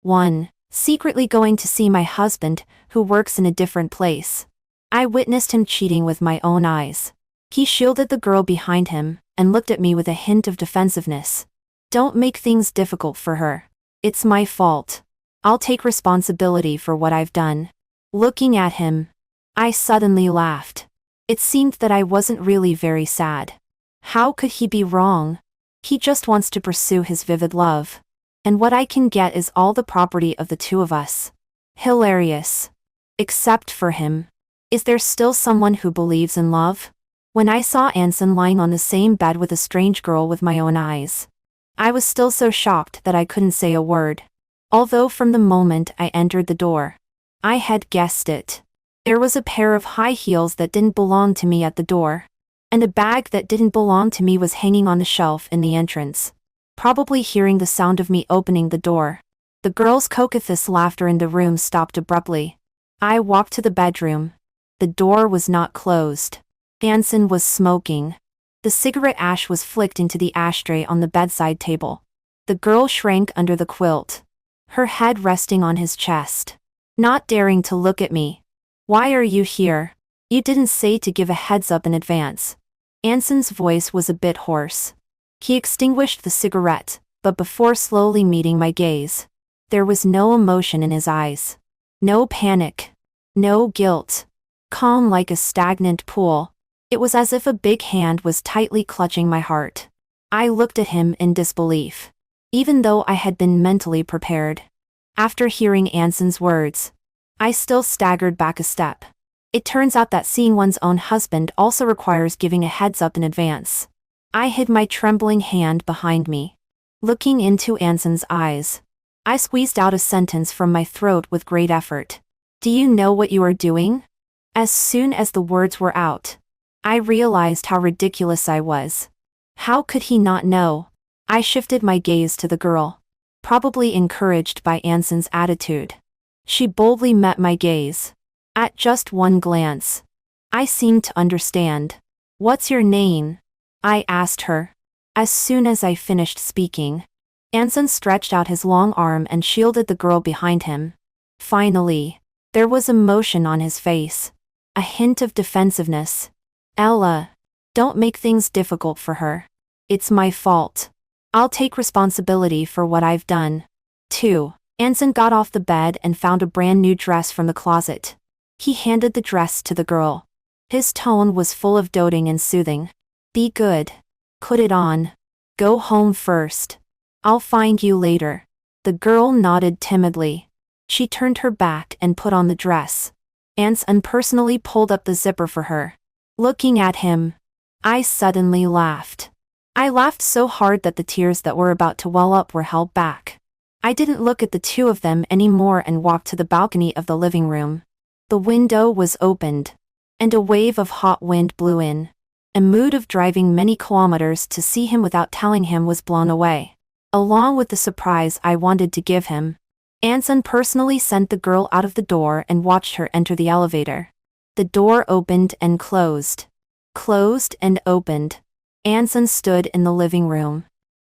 1. Secretly going to see my husband, who works in a different place. I witnessed him cheating with my own eyes. He shielded the girl behind him and looked at me with a hint of defensiveness. Don't make things difficult for her. It's my fault. I'll take responsibility for what I've done. Looking at him, I suddenly laughed. It seemed that I wasn't really very sad. How could he be wrong? He just wants to pursue his vivid love. And what I can get is all the property of the two of us. Hilarious. Except for him. Is there still someone who believes in love? When I saw Anson lying on the same bed with a strange girl with my own eyes, I was still so shocked that I couldn't say a word. Although from the moment I entered the door, I had guessed it. There was a pair of high heels that didn't belong to me at the door. And a bag that didn't belong to me was hanging on the shelf in the entrance. Probably hearing the sound of me opening the door, the girl's coquettish laughter in the room stopped abruptly. I walked to the bedroom. The door was not closed. Anson was smoking. The cigarette ash was flicked into the ashtray on the bedside table. The girl shrank under the quilt, her head resting on his chest, not daring to look at me. Why are you here? You didn't say to give a heads up in advance. Anson's voice was a bit hoarse. He extinguished the cigarette, but before slowly meeting my gaze, there was no emotion in his eyes. No panic. No guilt. Calm like a stagnant pool. It was as if a big hand was tightly clutching my heart. I looked at him in disbelief, even though I had been mentally prepared. After hearing Anson's words, I still staggered back a step. It turns out that seeing one's own husband also requires giving a heads up in advance. I hid my trembling hand behind me. Looking into Anson's eyes, I squeezed out a sentence from my throat with great effort. Do you know what you are doing? As soon as the words were out, I realized how ridiculous I was. How could he not know? I shifted my gaze to the girl, probably encouraged by Anson's attitude. She boldly met my gaze. At just one glance, I seemed to understand. What's your name? I asked her. As soon as I finished speaking, Anson stretched out his long arm and shielded the girl behind him. Finally, there was emotion on his face. A hint of defensiveness. Ella, don't make things difficult for her. It's my fault. I'll take responsibility for what I've done. 2. Anson got off the bed and found a brand new dress from the closet. He handed the dress to the girl. His tone was full of doting and soothing. Be good. Put it on. Go home first. I'll find you later. The girl nodded timidly. She turned her back and put on the dress. Anson personally pulled up the zipper for her. Looking at him, I suddenly laughed. I laughed so hard that the tears that were about to well up were held back. I didn't look at the two of them anymore and walked to the balcony of the living room. The window was opened, and a wave of hot wind blew in. A mood of driving many kilometers to see him without telling him was blown away, along with the surprise I wanted to give him. Anson personally sent the girl out of the door and watched her enter the elevator. The door opened and closed. Closed and opened. Anson stood in the living room,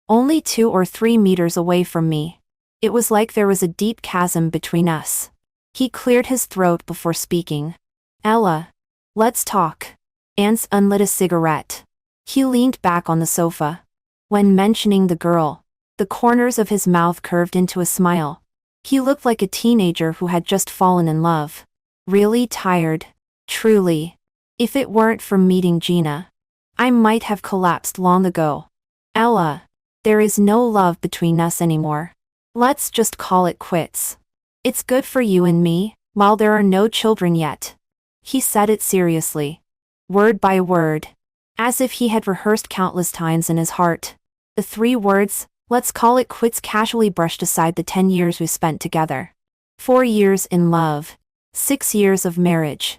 only 2 or 3 meters away from me. It was like there was a deep chasm between us. He cleared his throat before speaking. Ella, let's talk. Anson lit a cigarette. He leaned back on the sofa. When mentioning the girl, the corners of his mouth curved into a smile. He looked like a teenager who had just fallen in love. Really tired. Truly. If it weren't for meeting Gina, I might have collapsed long ago. Ella, there is no love between us anymore. Let's just call it quits. It's good for you and me, while there are no children yet. He said it seriously, word by word, as if he had rehearsed countless times in his heart. The 3 words, let's call it quits, casually brushed aside the 10 years we spent together. 4 years in love. 6 years of marriage.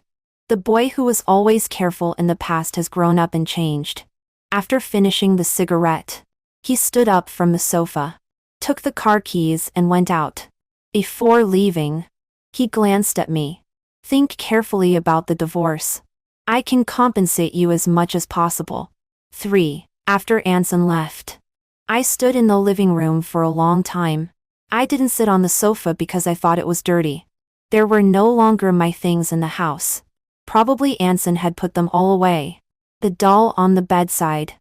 The boy who was always careful in the past has grown up and changed. After finishing the cigarette, he stood up from the sofa, took the car keys and went out. Before leaving, he glanced at me. Think carefully about the divorce. I can compensate you as much as possible. 3. After Anson left, I stood in the living room for a long time. I didn't sit on the sofa because I thought it was dirty. There were no longer my things in the house. Probably Anson had put them all away. The doll on the bedside.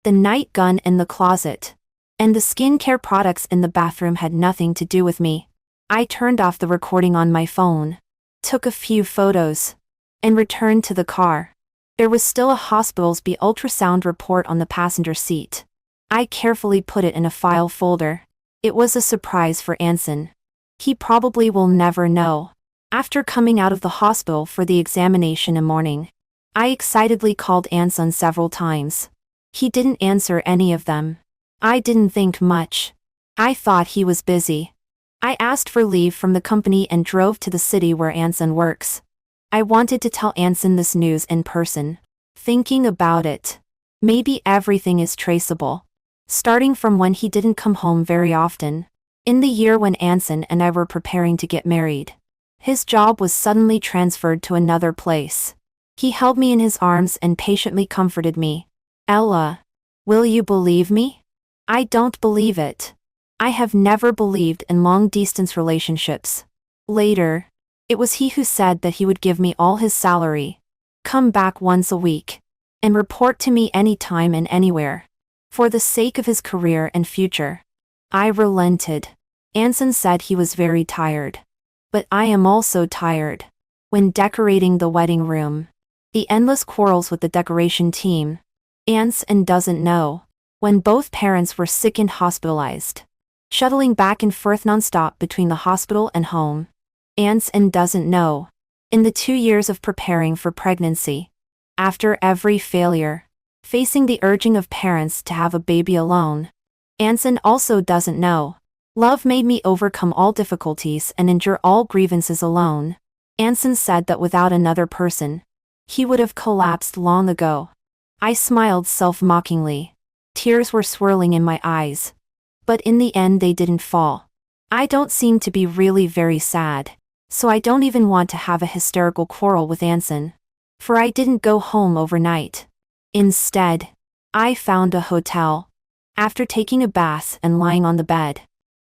The night gun in the closet. And the skincare products in the bathroom had nothing to do with me. I turned off the recording on my phone, took a few photos, and returned to the car. There was still a hospital's B ultrasound report on the passenger seat. I carefully put it in a file folder. It was a surprise for Anson. He probably will never know. After coming out of the hospital for the examination in the morning, I excitedly called Anson several times. He didn't answer any of them. I didn't think much. I thought he was busy. I asked for leave from the company and drove to the city where Anson works. I wanted to tell Anson this news in person. Thinking about it, maybe everything is traceable. Starting from when he didn't come home very often. In the year when Anson and I were preparing to get married. His job was suddenly transferred to another place. He held me in his arms and patiently comforted me. Ella, will you believe me? I don't believe it. I have never believed in long-distance relationships. Later, it was he who said that he would give me all his salary, come back once a week, and report to me anytime and anywhere. For the sake of his career and future. I relented. Anson said he was very tired. But I am also tired. When decorating the wedding room. The endless quarrels with the decoration team. Anson doesn't know. When both parents were sick and hospitalized. Shuttling back and forth nonstop between the hospital and home. Anson doesn't know. In the 2 years of preparing for pregnancy. After every failure. Facing the urging of parents to have a baby alone. Anson also doesn't know. Love made me overcome all difficulties and endure all grievances alone. Anson said that without another person, he would have collapsed long ago. I smiled self-mockingly. Tears were swirling in my eyes. But in the end they didn't fall. I don't seem to be really very sad, so I don't even want to have a hysterical quarrel with Anson. For I didn't go home overnight. Instead, I found a hotel. After taking a bath and lying on the bed,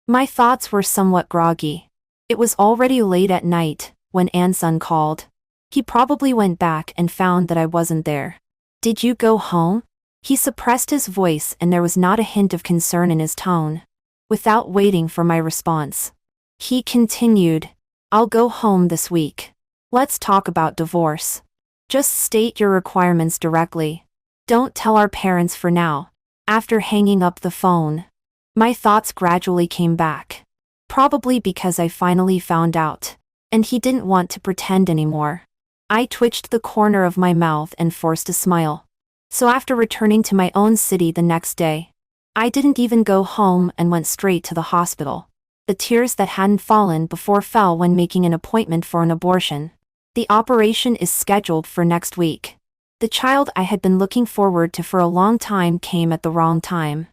my thoughts were somewhat groggy. It was already late at night when Anson called. He probably went back and found that I wasn't there. Did you go home? He suppressed his voice and there was not a hint of concern in his tone. Without waiting for my response, he continued, I'll go home this week. Let's talk about divorce. Just state your requirements directly. Don't tell our parents for now. After hanging up the phone, my thoughts gradually came back. Probably because I finally found out. And he didn't want to pretend anymore. I twitched the corner of my mouth and forced a smile. So after returning to my own city the next day, I didn't even go home and went straight to the hospital. The tears that hadn't fallen before fell when making an appointment for an abortion. The operation is scheduled for next week. The child I had been looking forward to for a long time came at the wrong time.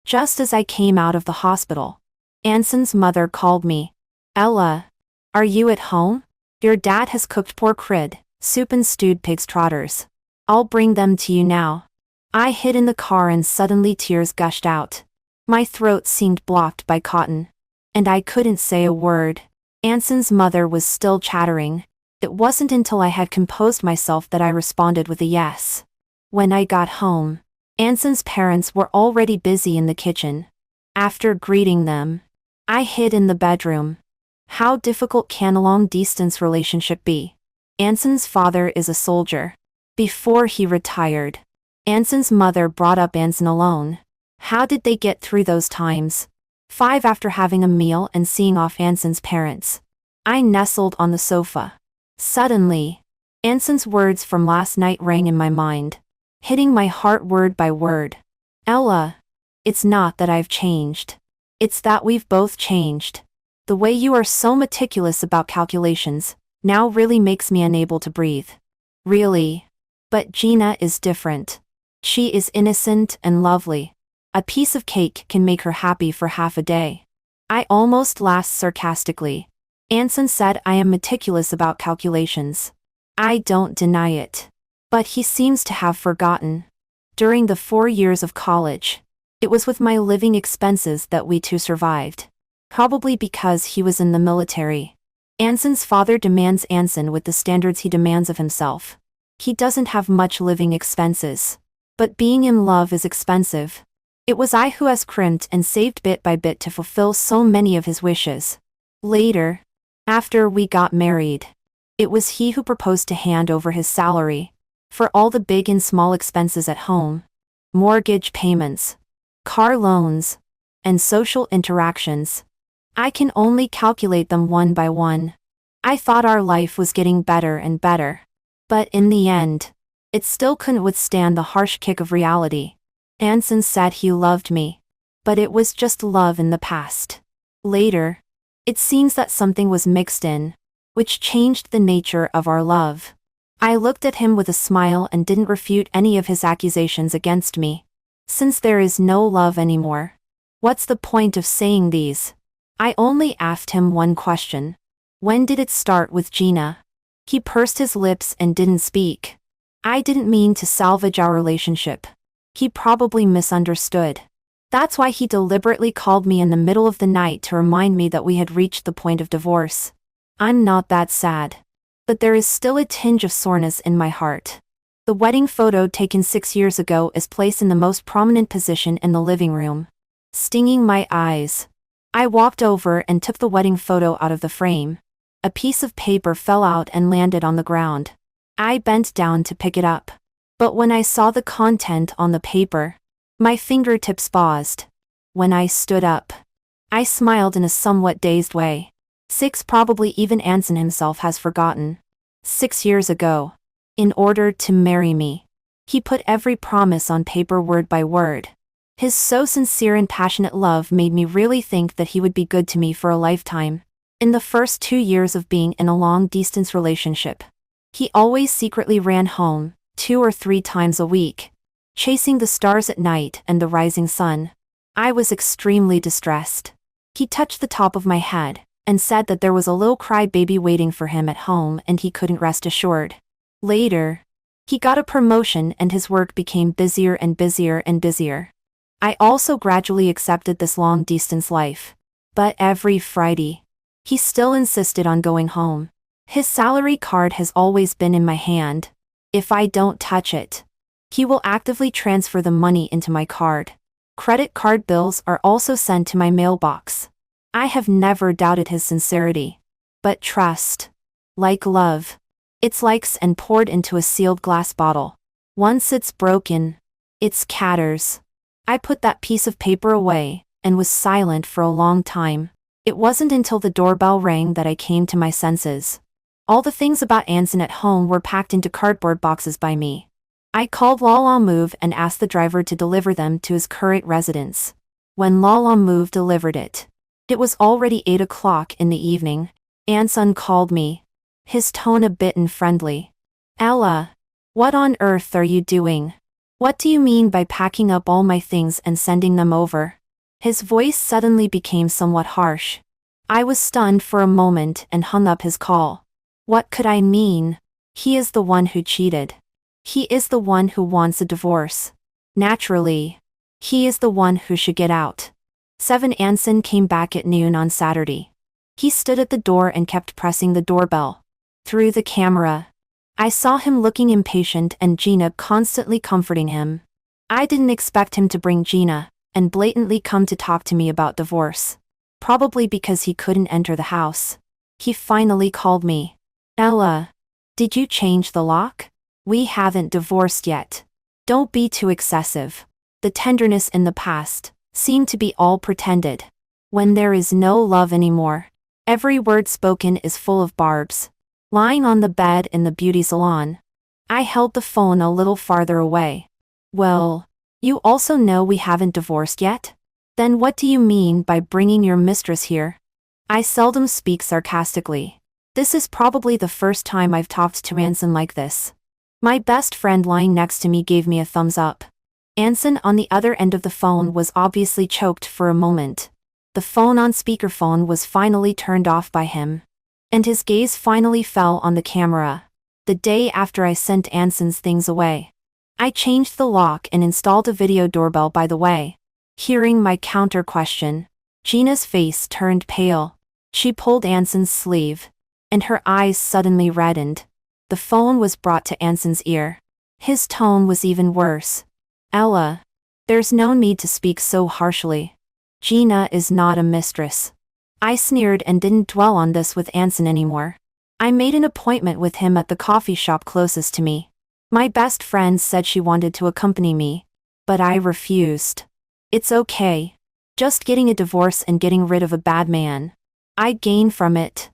Just as I came out of the hospital, Anson's mother called me. Ella, are you at home? Your dad has cooked pork rib, soup and stewed pig's trotters. I'll bring them to you now. I hid in the car and suddenly tears gushed out. My throat seemed blocked by cotton. And I couldn't say a word. Anson's mother was still chattering. It wasn't until I had composed myself that I responded with a yes. When I got home, Anson's parents were already busy in the kitchen. After greeting them, I hid in the bedroom. How difficult can a long-distance relationship be? Anson's father is a soldier. Before he retired, Anson's mother brought up Anson alone. How did they get through those times? 5 after having a meal and seeing off Anson's parents. I nestled on the sofa. Suddenly, Anson's words from last night rang in my mind, hitting my heart word by word. Ella, it's not that I've changed. It's that we've both changed. The way you are so meticulous about calculations now really makes me unable to breathe. Really? But Gina is different. She is innocent and lovely. A piece of cake can make her happy for half a day. I almost laughed sarcastically. Anson said I am meticulous about calculations. I don't deny it. But he seems to have forgotten. During the 4 years of college, it was with my living expenses that we two survived. Probably because he was in the military. Anson's father demands Anson with the standards he demands of himself. He doesn't have much living expenses. But being in love is expensive. It was I who has crimped and saved bit by bit to fulfill so many of his wishes. Later, after we got married, it was he who proposed to hand over his salary for all the big and small expenses at home, mortgage payments, car loans, and social interactions. I can only calculate them one by one. I thought our life was getting better and better. But in the end, it still couldn't withstand the harsh kick of reality. Anson said he loved me. But it was just love in the past. Later, it seems that something was mixed in, which changed the nature of our love. I looked at him with a smile and didn't refute any of his accusations against me. Since there is no love anymore, what's the point of saying these? I only asked him one question. When did it start with Gina? He pursed his lips and didn't speak. I didn't mean to salvage our relationship. He probably misunderstood. That's why he deliberately called me in the middle of the night to remind me that we had reached the point of divorce. I'm not that sad. But there is still a tinge of soreness in my heart. The wedding photo taken 6 years ago is placed in the most prominent position in the living room, stinging my eyes. I walked over and took the wedding photo out of the frame. A piece of paper fell out and landed on the ground. I bent down to pick it up. But when I saw the content on the paper, my fingertips paused. When I stood up, I smiled in a somewhat dazed way. 6, probably even Anson himself has forgotten. 6 years ago, in order to marry me, he put every promise on paper word by word. His so sincere and passionate love made me really think that he would be good to me for a lifetime. In the first 2 years of being in a long-distance relationship, he always secretly ran home, 2 or 3 times a week, chasing the stars at night and the rising sun. I was extremely distressed. He touched the top of my head and said that there was a little crybaby waiting for him at home and he couldn't rest assured. Later, he got a promotion and his work became busier and busier and busier. I also gradually accepted this long-distance life. But every Friday, he still insisted on going home. His salary card has always been in my hand. If I don't touch it, he will actively transfer the money into my card. Credit card bills are also sent to my mailbox. I have never doubted his sincerity. But trust, like love, it's likes and poured into a sealed glass bottle. Once it's broken, it scatters. I put that piece of paper away and was silent for a long time. It wasn't until the doorbell rang that I came to my senses. All the things about Anson at home were packed into cardboard boxes by me. I called Lala Move and asked the driver to deliver them to his current residence. When Lala Move delivered it, it was already 8 o'clock in the evening. Anson called me, his tone a bit unfriendly. Ella, what on earth are you doing? What do you mean by packing up all my things and sending them over? His voice suddenly became somewhat harsh. I was stunned for a moment and hung up his call. What could I mean? He is the one who cheated. He is the one who wants a divorce. Naturally, he is the one who should get out. 7 Anson came back at noon on Saturday. He stood at the door and kept pressing the doorbell. Through the camera, I saw him looking impatient and Gina constantly comforting him. I didn't expect him to bring Gina and blatantly come to talk to me about divorce. Probably because he couldn't enter the house. He finally called me. Ella, did you change the lock? We haven't divorced yet. Don't be too excessive. The tenderness in the past seemed to be all pretended. When there is no love anymore, every word spoken is full of barbs. Lying on the bed in the beauty salon, I held the phone a little farther away. Well, you also know we haven't divorced yet? Then what do you mean by bringing your mistress here? I seldom speak sarcastically. This is probably the first time I've talked to Anson like this. My best friend lying next to me gave me a thumbs up. Anson on the other end of the phone was obviously choked for a moment. The phone on speakerphone was finally turned off by him. And his gaze finally fell on the camera. The day after I sent Anson's things away, I changed the lock and installed a video doorbell by the way. Hearing my counter question, Gina's face turned pale. She pulled Anson's sleeve, and her eyes suddenly reddened. The phone was brought to Anson's ear. His tone was even worse. Ella, there's no need to speak so harshly. Gina is not a mistress. I sneered and didn't dwell on this with Anson anymore. I made an appointment with him at the coffee shop closest to me. My best friend said she wanted to accompany me, but I refused. It's okay. Just getting a divorce and getting rid of a bad man. I gain from it.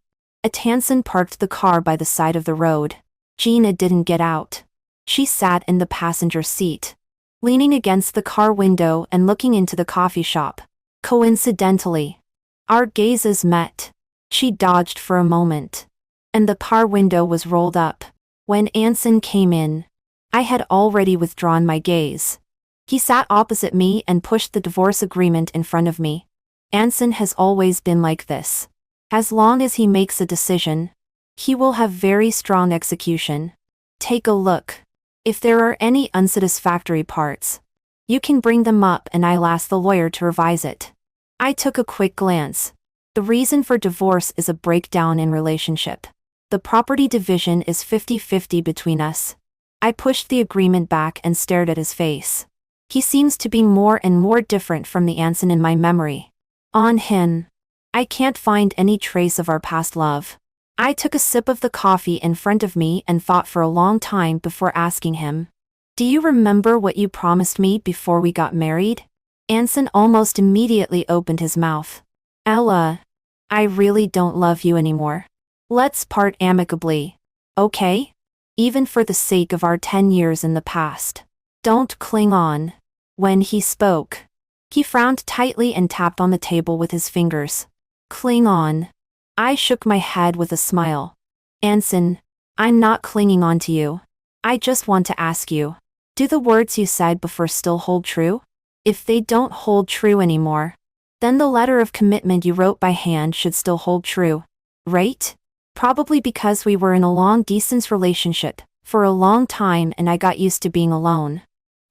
Anson parked the car by the side of the road. Gina didn't get out. She sat in the passenger seat, leaning against the car window and looking into the coffee shop. Coincidentally, our gazes met. She dodged for a moment, and the car window was rolled up. When Anson came in, I had already withdrawn my gaze. He sat opposite me and pushed the divorce agreement in front of me. Anson has always been like this. As long as he makes a decision, he will have very strong execution. Take a look. If there are any unsatisfactory parts, you can bring them up and I'll ask the lawyer to revise it. I took a quick glance. The reason for divorce is a breakdown in relationship. The property division is 50-50 between us. I pushed the agreement back and stared at his face. He seems to be more and more different from the Anson in my memory. On him, I can't find any trace of our past love. I took a sip of the coffee in front of me and thought for a long time before asking him, "Do you remember what you promised me before we got married?" Anson almost immediately opened his mouth. Ella, I really don't love you anymore. Let's part amicably, okay? Even for the sake of our 10 years in the past. Don't cling on. When he spoke, he frowned tightly and tapped on the table with his fingers. Cling on. I shook my head with a smile. Anson, I'm not clinging on to you. I just want to ask you, do the words you said before still hold true? If they don't hold true anymore, then the letter of commitment you wrote by hand should still hold true, right? Probably because we were in a long-distance relationship for a long time and I got used to being alone.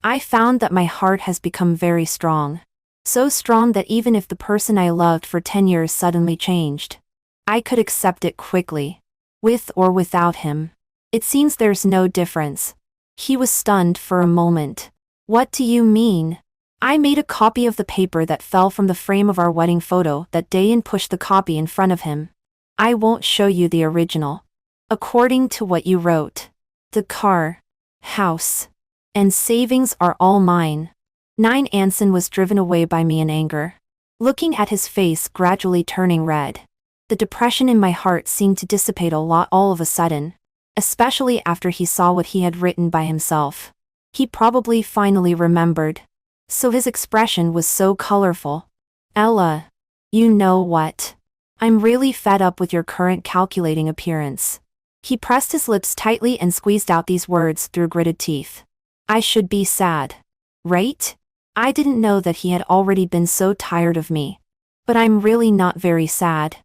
I found that my heart has become very strong. So strong that even if the person I loved for 10 years suddenly changed, I could accept it quickly. With or without him. It seems there's no difference. He was stunned for a moment. What do you mean? I made a copy of the paper that fell from the frame of our wedding photo that day and pushed the copy in front of him. I won't show you the original. According to what you wrote, the car, house, and savings are all mine. Anson was driven away by me in anger. Looking at his face gradually turning red. The depression in my heart seemed to dissipate a lot all of a sudden, especially after he saw what he had written by himself. He probably finally remembered. So his expression was so colorful. Ella, you know what? I'm really fed up with your current calculating appearance. He pressed his lips tightly and squeezed out these words through gritted teeth. I should be sad, right? I didn't know that he had already been so tired of me. But I'm really not very sad.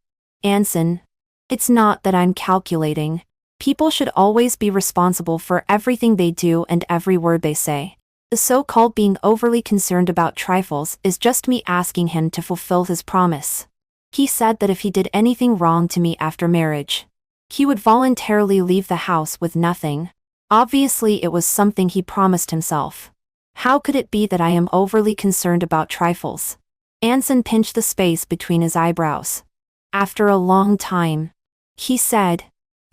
Anson, it's not that I'm calculating. People should always be responsible for everything they do and every word they say. The so-called being overly concerned about trifles is just me asking him to fulfill his promise. He said that if he did anything wrong to me after marriage, he would voluntarily leave the house with nothing. Obviously it was something he promised himself. How could it be that I am overly concerned about trifles? Anson pinched the space between his eyebrows. After a long time, he said,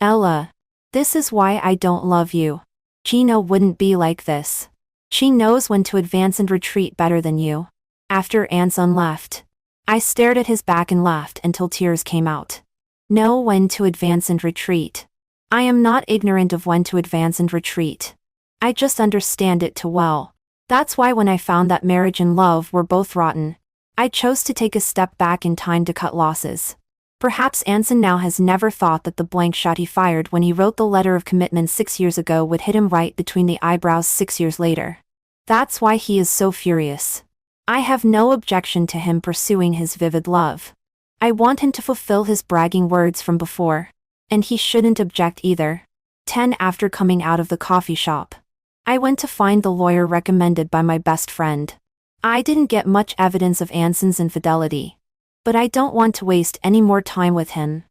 Ella, this is why I don't love you. Gina wouldn't be like this. She knows when to advance and retreat better than you. After Anson left, I stared at his back and laughed until tears came out. Know when to advance and retreat. I am not ignorant of when to advance and retreat. I just understand it too well. That's why when I found that marriage and love were both rotten, I chose to take a step back in time to cut losses. Perhaps Anson now has never thought that the blank shot he fired when he wrote the letter of commitment 6 years ago would hit him right between the eyebrows 6 years later. That's why he is so furious. I have no objection to him pursuing his vivid love. I want him to fulfill his bragging words from before. And he shouldn't object either. 10 After coming out of the coffee shop, I went to find the lawyer recommended by my best friend. I didn't get much evidence of Anson's infidelity. but I don't want to waste any more time with him.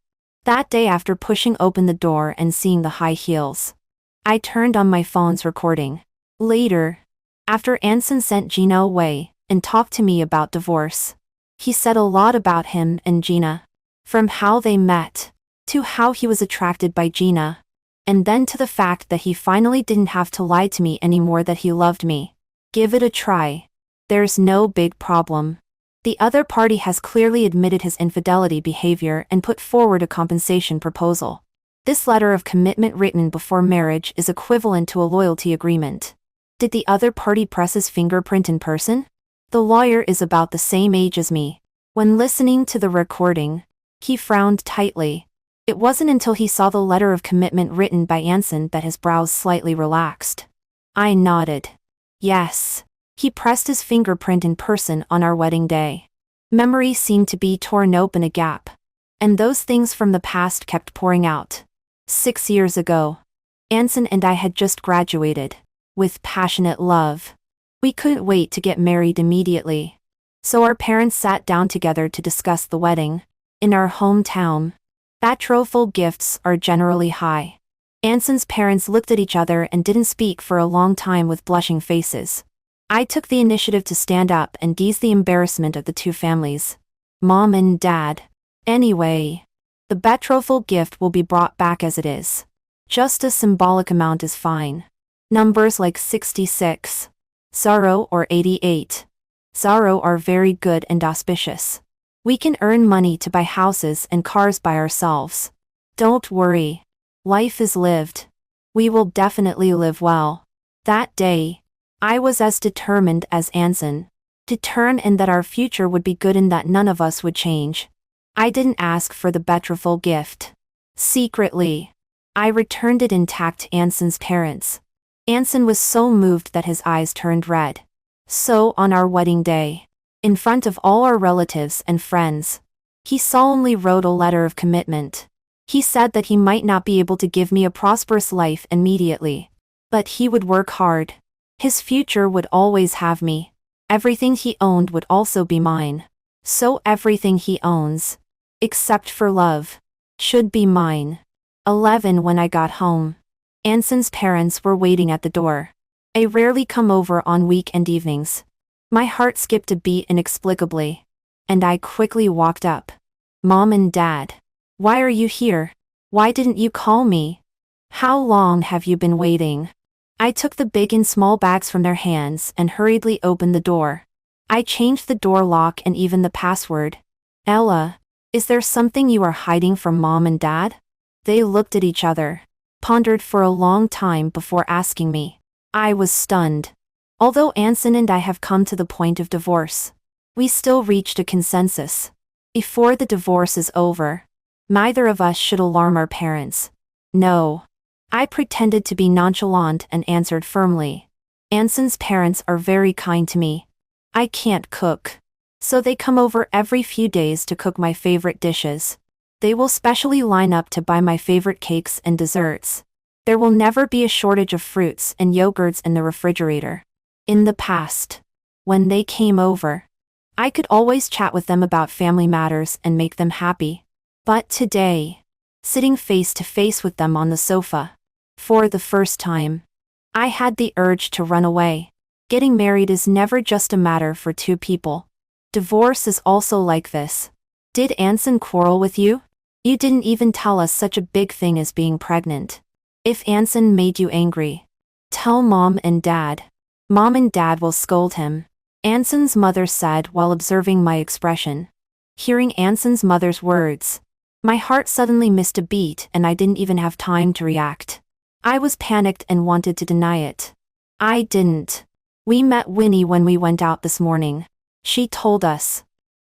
That day, after pushing open the door and seeing the high heels, I turned on my phone's recording. Later, after Anson sent Gina away and talked to me about divorce, he said a lot about him and Gina. From how they met, to how he was attracted by Gina, and then to the fact that he finally didn't have to lie to me anymore, that he loved me. Give it a try. There's no big problem. The other party has clearly admitted his infidelity behavior and put forward a compensation proposal. This letter of commitment written before marriage is equivalent to a loyalty agreement. Did the other party press his fingerprint in person? The lawyer is about the same age as me. When listening to the recording, he frowned tightly. It wasn't until he saw the letter of commitment written by Anson that his brows slightly relaxed. I nodded. Yes. He pressed his fingerprint in person on our wedding day. Memory seemed to be torn open a gap, and those things from the past kept pouring out. 6 years ago, Anson and I had just graduated, with passionate love. We couldn't wait to get married immediately. So our parents sat down together to discuss the wedding. In our hometown, betrothal gifts are generally high. Anson's parents looked at each other and didn't speak for a long time with blushing faces. I took the initiative to stand up and ease the embarrassment of the two families. Mom and Dad. Anyway, the betrothal gift will be brought back as it is. Just a symbolic amount is fine. Numbers like 66, 0 or 88. 0 are very good and auspicious. We can earn money to buy houses and cars by ourselves. Don't worry. Life is lived. We will definitely live well. That day, I was as determined as Anson. Determined that our future would be good and that none of us would change. I didn't ask for the betrothal gift. Secretly, I returned it intact to Anson's parents. Anson was so moved that his eyes turned red. So on our wedding day, in front of all our relatives and friends, he solemnly wrote a letter of commitment. He said that he might not be able to give me a prosperous life immediately, but he would work hard. His future would always have me. Everything he owned would also be mine. So everything he owns, except for love, should be mine. 11 When I got home, Anson's parents were waiting at the door. I rarely come over on weekend evenings. My heart skipped a beat inexplicably, and I quickly walked up. Mom and Dad, why are you here? Why didn't you call me? How long have you been waiting? I took the big and small bags from their hands and hurriedly opened the door. I changed the door lock and even the password. Ella, is there something you are hiding from Mom and Dad? They looked at each other, pondered for a long time before asking me. I was stunned. Although Anson and I have come to the point of divorce, we still reached a consensus. Before the divorce is over, neither of us should alarm our parents. No. I pretended to be nonchalant and answered firmly. Anson's parents are very kind to me. I can't cook, so they come over every few days to cook my favorite dishes. They will specially line up to buy my favorite cakes and desserts. There will never be a shortage of fruits and yogurts in the refrigerator. In the past, when they came over, I could always chat with them about family matters and make them happy. But today, sitting face to face with them on the sofa, for the first time, I had the urge to run away. Getting married is never just a matter for two people. Divorce is also like this. Did Anson quarrel with you? You didn't even tell us such a big thing as being pregnant. If Anson made you angry, tell Mom and Dad. Mom and Dad will scold him, Anson's mother said while observing my expression. Hearing Anson's mother's words, my heart suddenly missed a beat and I didn't even have time to react. I was panicked and wanted to deny it. I didn't. We met Winnie when we went out this morning. She told us.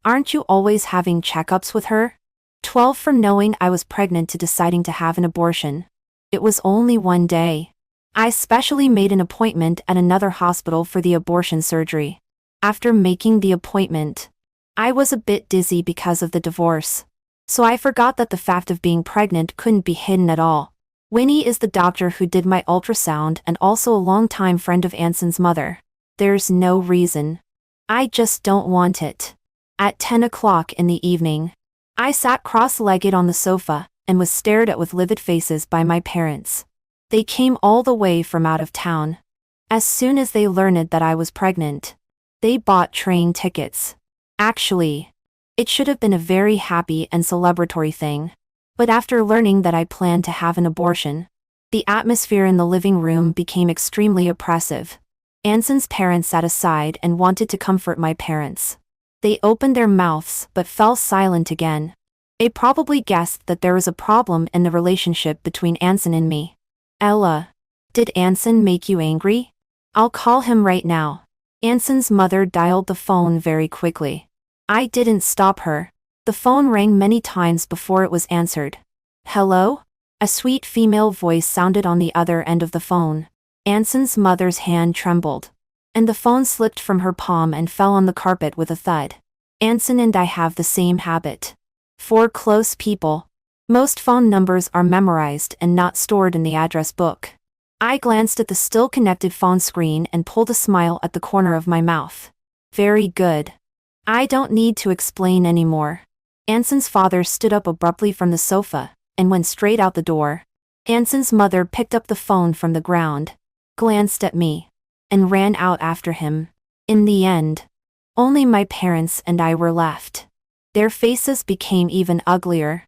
Aren't you always having checkups with her? 12 from knowing I was pregnant to deciding to have an abortion. It was only one day. I specially made an appointment at another hospital for the abortion surgery. After making the appointment, I was a bit dizzy because of the divorce, so I forgot that the fact of being pregnant couldn't be hidden at all. Winnie is the doctor who did my ultrasound and also a longtime friend of Anson's mother. There's no reason. I just don't want it. At 10 o'clock in the evening, I sat cross-legged on the sofa and was stared at with livid faces by my parents. They came all the way from out of town. As soon as they learned that I was pregnant, they bought train tickets. Actually, it should have been a very happy and celebratory thing. But after learning that I planned to have an abortion, the atmosphere in the living room became extremely oppressive. Anson's parents sat aside and wanted to comfort my parents. They opened their mouths but fell silent again. They probably guessed that there was a problem in the relationship between Anson and me. Ella, did Anson make you angry? I'll call him right now. Anson's mother dialed the phone very quickly. I didn't stop her. The phone rang many times before it was answered. Hello? A sweet female voice sounded on the other end of the phone. Anson's mother's hand trembled, and the phone slipped from her palm and fell on the carpet with a thud. Anson and I have the same habit. For close people, most phone numbers are memorized and not stored in the address book. I glanced at the still connected phone screen and pulled a smile at the corner of my mouth. Very good. I don't need to explain anymore. Anson's father stood up abruptly from the sofa and went straight out the door. Anson's mother picked up the phone from the ground, glanced at me, and ran out after him. In the end, only my parents and I were left. Their faces became even uglier.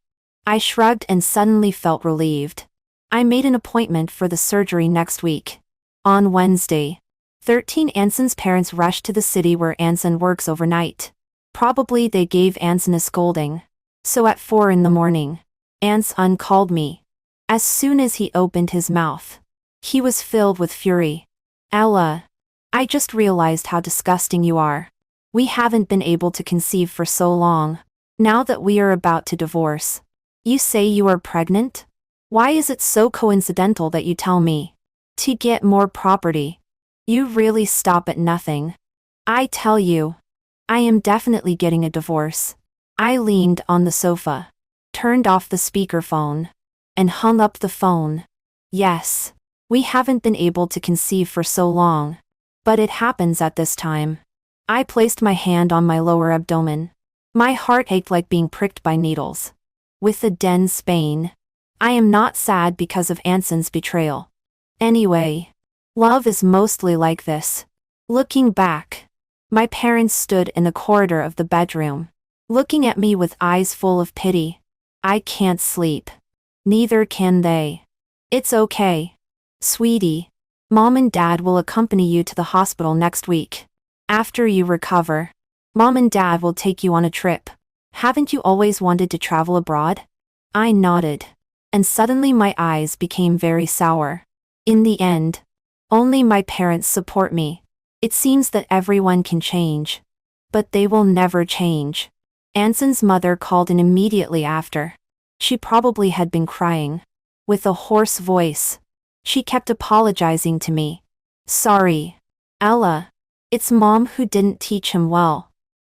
I shrugged and suddenly felt relieved. I made an appointment for the surgery next week. On Wednesday, 13 Anson's parents rushed to the city where Anson works overnight. Probably they gave Anson a scolding. So at 4 in the morning, Anson called me. As soon as he opened his mouth, he was filled with fury. Ella, I just realized how disgusting you are. We haven't been able to conceive for so long. Now that we are about to divorce, you say you are pregnant? Why is it so coincidental that you tell me? To get more property. You really stop at nothing. I tell you, I am definitely getting a divorce. I leaned on the sofa, turned off the speakerphone, and hung up the phone. Yes, we haven't been able to conceive for so long, but it happens at this time. I placed my hand on my lower abdomen. My heart ached like being pricked by needles. With the dense pain, I am not sad because of Anson's betrayal. Anyway, love is mostly like this. Looking back, my parents stood in the corridor of the bedroom, looking at me with eyes full of pity. I can't sleep. Neither can they. It's okay. Sweetie, Mom and Dad will accompany you to the hospital next week. After you recover, Mom and Dad will take you on a trip. Haven't you always wanted to travel abroad? I nodded, and suddenly my eyes became very sour. In the end, only my parents support me. It seems that everyone can change, but they will never change. Anson's mother called in immediately after. She probably had been crying. With a hoarse voice, she kept apologizing to me. Sorry, Ella. It's Mom who didn't teach him well.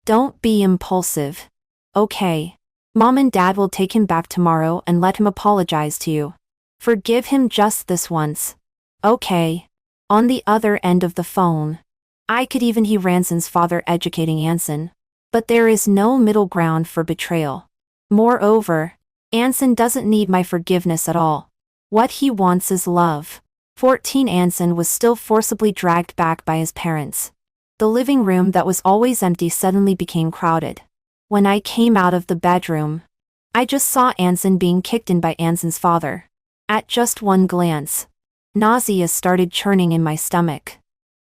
Don't be impulsive. Okay. Mom and Dad will take him back tomorrow and let him apologize to you. Forgive him just this once. Okay. On the other end of the phone, I could even hear Anson's father educating Anson. But there is no middle ground for betrayal. Moreover, Anson doesn't need my forgiveness at all. What he wants is love. 14 Anson was still forcibly dragged back by his parents. The living room that was always empty suddenly became crowded. When I came out of the bedroom, I just saw Anson being kicked in by Anson's father. At just one glance, nausea started churning in my stomach.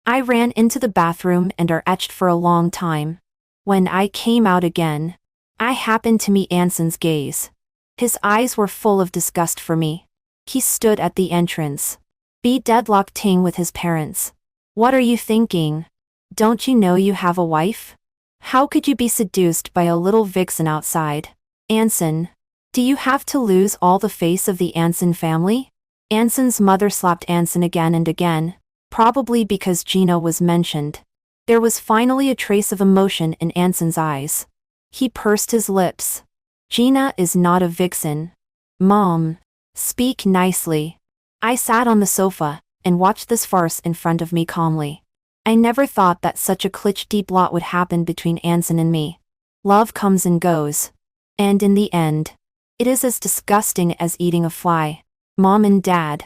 I ran into the bathroom and etched for a long time. When I came out again, I happened to meet Anson's gaze. His eyes were full of disgust for me. He stood at the entrance, deadlocked with his parents. What are you thinking? Don't you know you have a wife? How could you be seduced by a little vixen outside? Anson, do you have to lose all the face of the Anson family? Anson's mother slapped Anson again and again, probably because Gina was mentioned. There was finally a trace of emotion in Anson's eyes. He pursed his lips. Gina is not a vixen. Mom, speak nicely. I sat on the sofa and watched this farce in front of me calmly. I never thought that such a cliché plot would happen between Anson and me. Love comes and goes. And in the end, it is as disgusting as eating a fly. Mom and Dad,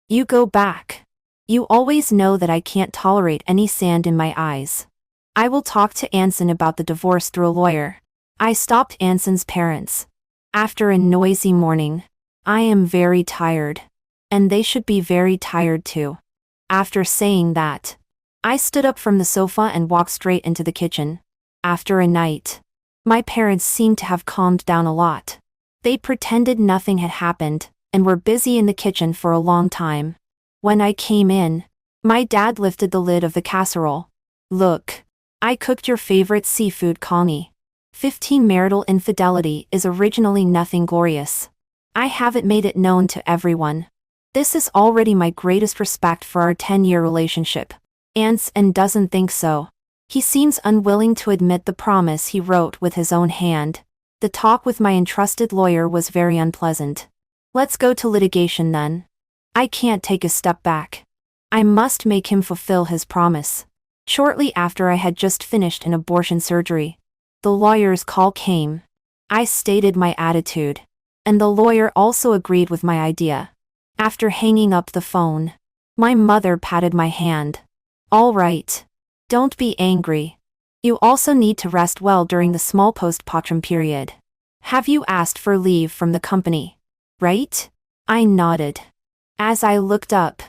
you go back. You always know that I can't tolerate any sand in my eyes. I will talk to Anson about the divorce through a lawyer. I stopped Anson's parents. After a noisy morning, I am very tired. And they should be very tired too. After saying that, I stood up from the sofa and walked straight into the kitchen. After a night, my parents seemed to have calmed down a lot. They pretended nothing had happened, and were busy in the kitchen for a long time. When I came in, my dad lifted the lid of the casserole. Look, I cooked your favorite seafood coni. 15 Marital infidelity is originally nothing glorious. I haven't made it known to everyone. This is already my greatest respect for our 10-year relationship. Anson doesn't think so. He seems unwilling to admit the promise he wrote with his own hand. The talk with my entrusted lawyer was very unpleasant. Let's go to litigation then. I can't take a step back. I must make him fulfill his promise. Shortly after I had just finished an abortion surgery, the lawyer's call came. I stated my attitude, and the lawyer also agreed with my idea. After hanging up the phone, my mother patted my hand. All right. Don't be angry. You also need to rest well during the small postpartum period. Have you asked for leave from the company? Right? I nodded. As I looked up,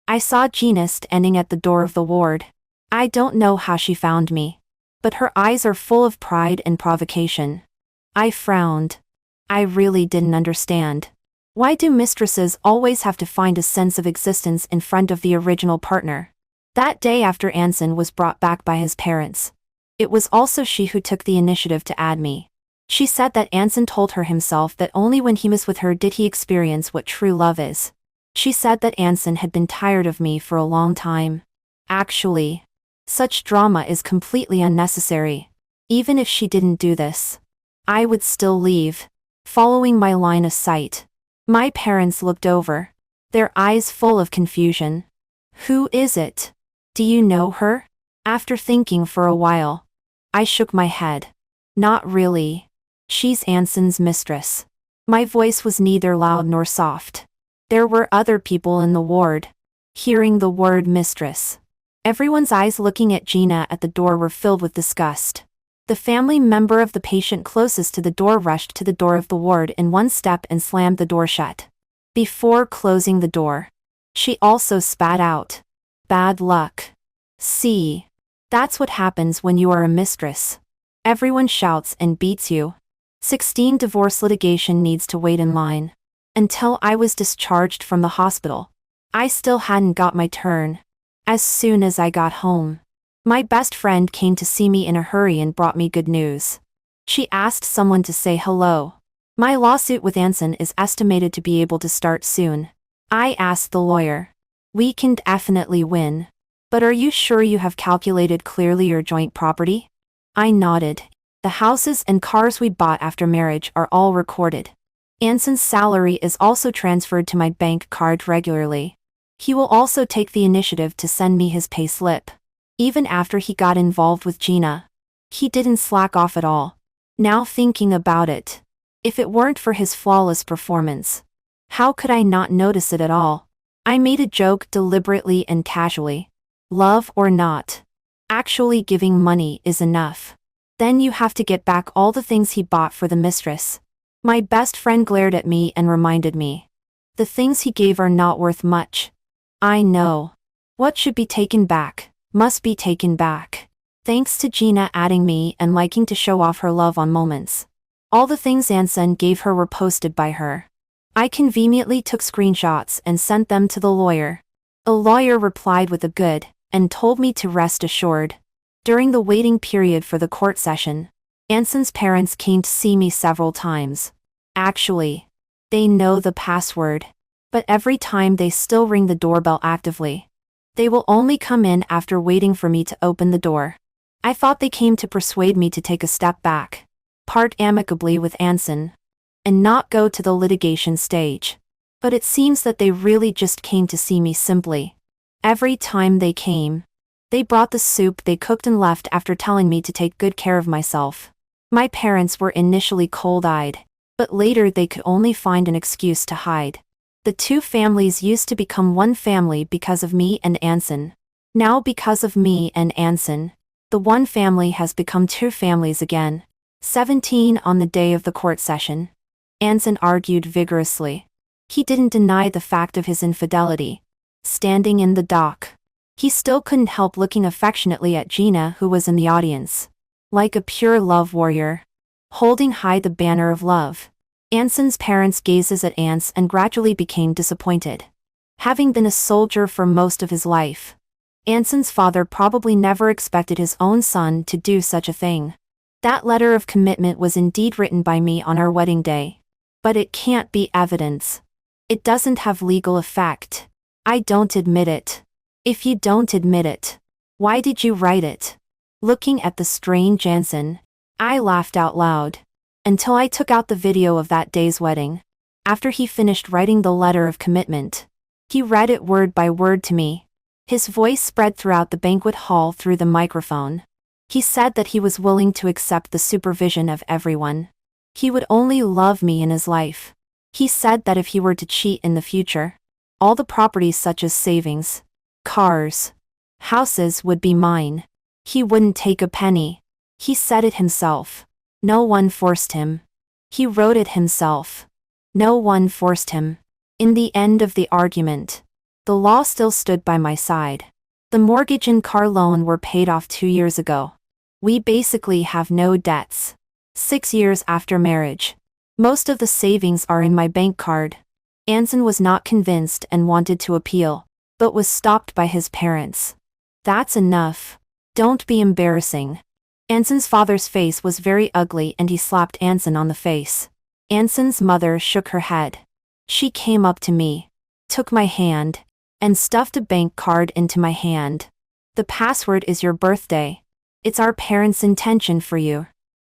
I saw Gina standing at the door of the ward. I don't know how she found me, but her eyes are full of pride and provocation. I frowned. I really didn't understand. Why do mistresses always have to find a sense of existence in front of the original partner? That day after Anson was brought back by his parents, it was also she who took the initiative to add me. She said that Anson told her himself that only when he was with her did he experience what true love is. She said that Anson had been tired of me for a long time. Actually, such drama is completely unnecessary. Even if she didn't do this, I would still leave. Following my line of sight, my parents looked over, their eyes full of confusion. Who is it? Do you know her? After thinking for a while, I shook my head. Not really. She's Anson's mistress. My voice was neither loud nor soft. There were other people in the ward. Hearing the word mistress, everyone's eyes looking at Gina at the door were filled with disgust. The family member of the patient closest to the door rushed to the door of the ward in one step and slammed the door shut. Before closing the door, she also spat out, "Bad luck." See, that's what happens when you are a mistress. Everyone shouts and beats you. 16 Divorce litigation needs to wait in line. Until I was discharged from the hospital, I still hadn't got my turn. As soon as I got home, my best friend came to see me in a hurry and brought me good news. She asked someone to say hello. My lawsuit with Anson is estimated to be able to start soon. I asked the lawyer. We can definitely win. But are you sure you have calculated clearly your joint property? I nodded. The houses and cars we bought after marriage are all recorded. Anson's salary is also transferred to my bank card regularly. He will also take the initiative to send me his pay slip. Even after he got involved with Gina, he didn't slack off at all. Now thinking about it, if it weren't for his flawless performance, how could I not notice it at all? I made a joke deliberately and casually. Love or not, actually giving money is enough. Then you have to get back all the things he bought for the mistress. My best friend glared at me and reminded me. The things he gave are not worth much. I know. What should be taken back, must be taken back. Thanks to Gina adding me and liking to show off her love on moments. All the things Anson gave her were posted by her. I conveniently took screenshots and sent them to the lawyer. A lawyer replied with a good, and told me to rest assured. During the waiting period for the court session, Anson's parents came to see me several times. Actually, they know the password, but every time they still ring the doorbell actively. They will only come in after waiting for me to open the door. I thought they came to persuade me to take a step back, part amicably with Anson, and not go to the litigation stage. But it seems that they really just came to see me simply. Every time they came, they brought the soup they cooked and left after telling me to take good care of myself. My parents were initially cold-eyed, but later they could only find an excuse to hide. The two families used to become one family because of me and Anson. Now because of me and Anson, the one family has become two families again. 17 on the day of the court session. Anson argued vigorously. He didn't deny the fact of his infidelity. Standing in the dock, he still couldn't help looking affectionately at Gina, who was in the audience. Like a pure love warrior, holding high the banner of love. Anson's parents gazes at Ants and gradually became disappointed. Having been a soldier for most of his life, Anson's father probably never expected his own son to do such a thing. That letter of commitment was indeed written by me on our wedding day. But it can't be evidence. It doesn't have legal effect. I don't admit it. If you don't admit it, why did you write it? Looking at the strange Anson, I laughed out loud. Until I took out the video of that day's wedding. After he finished writing the letter of commitment, he read it word by word to me. His voice spread throughout the banquet hall through the microphone. He said that he was willing to accept the supervision of everyone. He would only love me in his life. He said that if he were to cheat in the future, all the properties such as savings, cars, houses would be mine. He wouldn't take a penny. He said it himself. No one forced him. He wrote it himself. No one forced him. In the end of the argument, the law still stood by my side. The mortgage and car loan were paid off 2 years ago. We basically have no debts. 6 years after marriage. Most of the savings are in my bank card. Anson was not convinced and wanted to appeal, but was stopped by his parents. That's enough. Don't be embarrassing. Anson's father's face was very ugly and he slapped Anson on the face. Anson's mother shook her head. She came up to me, took my hand, and stuffed a bank card into my hand. The password is your birthday. It's our parents' intention for you.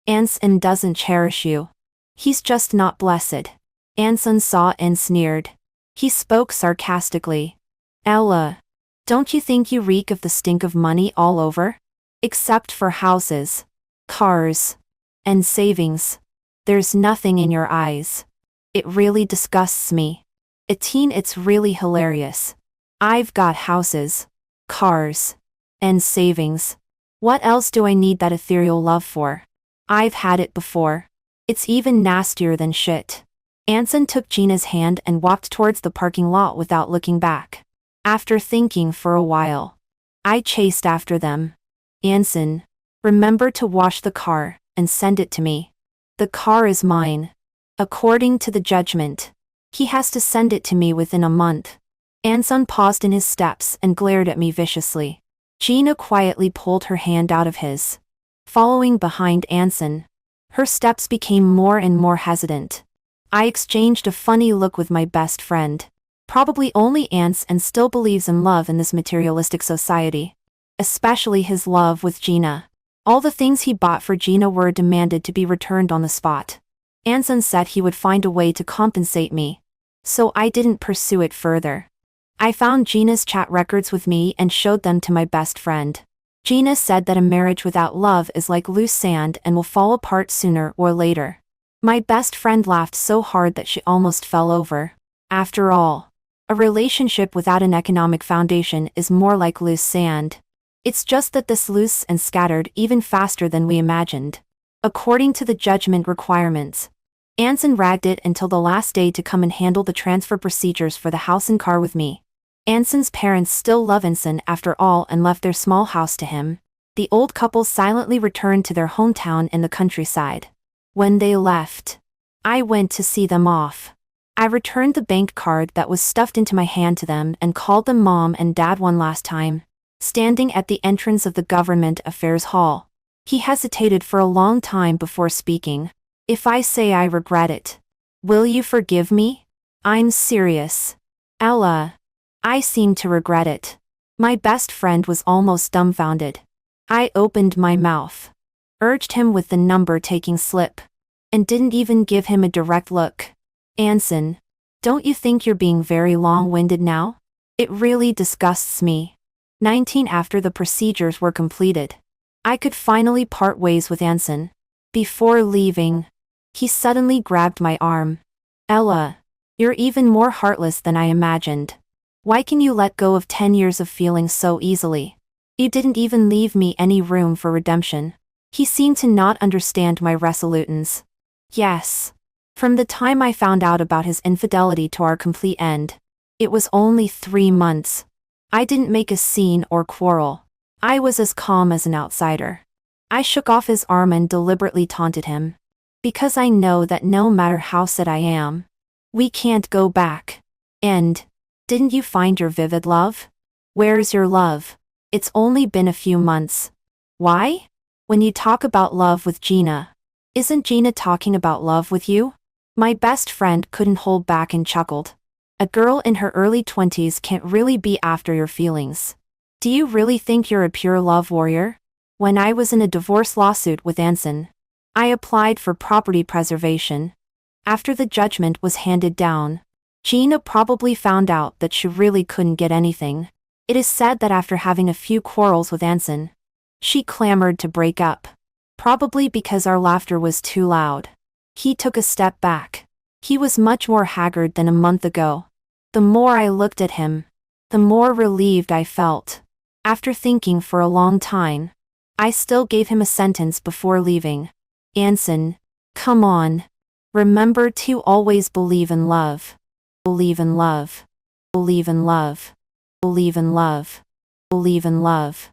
Anson doesn't cherish you. He's just not blessed. Anson saw and sneered. He spoke sarcastically. Ella, don't you think you reek of the stink of money all over? Except for houses, cars, and savings. There's nothing in your eyes. It really disgusts me. It's really hilarious. I've got houses, cars, and savings. What else do I need that ethereal love for? I've had it before. It's even nastier than shit. Anson took Gina's hand and walked towards the parking lot without looking back. After thinking for a while, I chased after them. Anson, remember to wash the car and send it to me. The car is mine. According to the judgment, he has to send it to me within a month. Anson paused in his steps and glared at me viciously. Gina quietly pulled her hand out of his. Following behind Anson, her steps became more and more hesitant. I exchanged a funny look with my best friend. Probably only Anson still believes in love in this materialistic society. Especially his love with Gina. All the things he bought for Gina were demanded to be returned on the spot. Anson said he would find a way to compensate me. So I didn't pursue it further. I found Gina's chat records with me and showed them to my best friend. Gina said that a marriage without love is like loose sand and will fall apart sooner or later. My best friend laughed so hard that she almost fell over. After all, a relationship without an economic foundation is more like loose sand. It's just that this loose and scattered even faster than we imagined. According to the judgment requirements, Anson ragged it until the last day to come and handle the transfer procedures for the house and car with me. Anson's parents still love Anson after all and left their small house to him. The old couple silently returned to their hometown in the countryside. When they left, I went to see them off. I returned the bank card that was stuffed into my hand to them and called them Mom and Dad one last time. Standing at the entrance of the Government Affairs Hall, he hesitated for a long time before speaking. If I say I regret it, will you forgive me? I'm serious. Ella. I seem to regret it. My best friend was almost dumbfounded. I opened my mouth, urged him with the number-taking slip, and didn't even give him a direct look. Anson, don't you think you're being very long-winded now? It really disgusts me. 19 after the procedures were completed, I could finally part ways with Anson. Before leaving, he suddenly grabbed my arm. Ella, you're even more heartless than I imagined. Why can you let go of 10 years of feelings so easily? You didn't even leave me any room for redemption. He seemed to not understand my resolutions. Yes. From the time I found out about his infidelity to our complete end, it was only 3 months. I didn't make a scene or quarrel. I was as calm as an outsider. I shook off his arm and deliberately taunted him. Because I know that no matter how sad I am, we can't go back. And, didn't you find your vivid love? Where's your love? It's only been a few months. Why? When you talk about love with Gina, isn't Gina talking about love with you? My best friend couldn't hold back and chuckled. A girl in her early 20s can't really be after your feelings. Do you really think you're a pure love warrior? When I was in a divorce lawsuit with Anson, I applied for property preservation. After the judgment was handed down, Gina probably found out that she really couldn't get anything. It is said that after having a few quarrels with Anson, she clamored to break up. Probably because our laughter was too loud. He took a step back. He was much more haggard than a month ago. The more I looked at him, the more relieved I felt. After thinking for a long time, I still gave him a sentence before leaving. Anson, come on. Remember to always believe in love. Believe in love. Believe in love. Believe in love. Believe in love.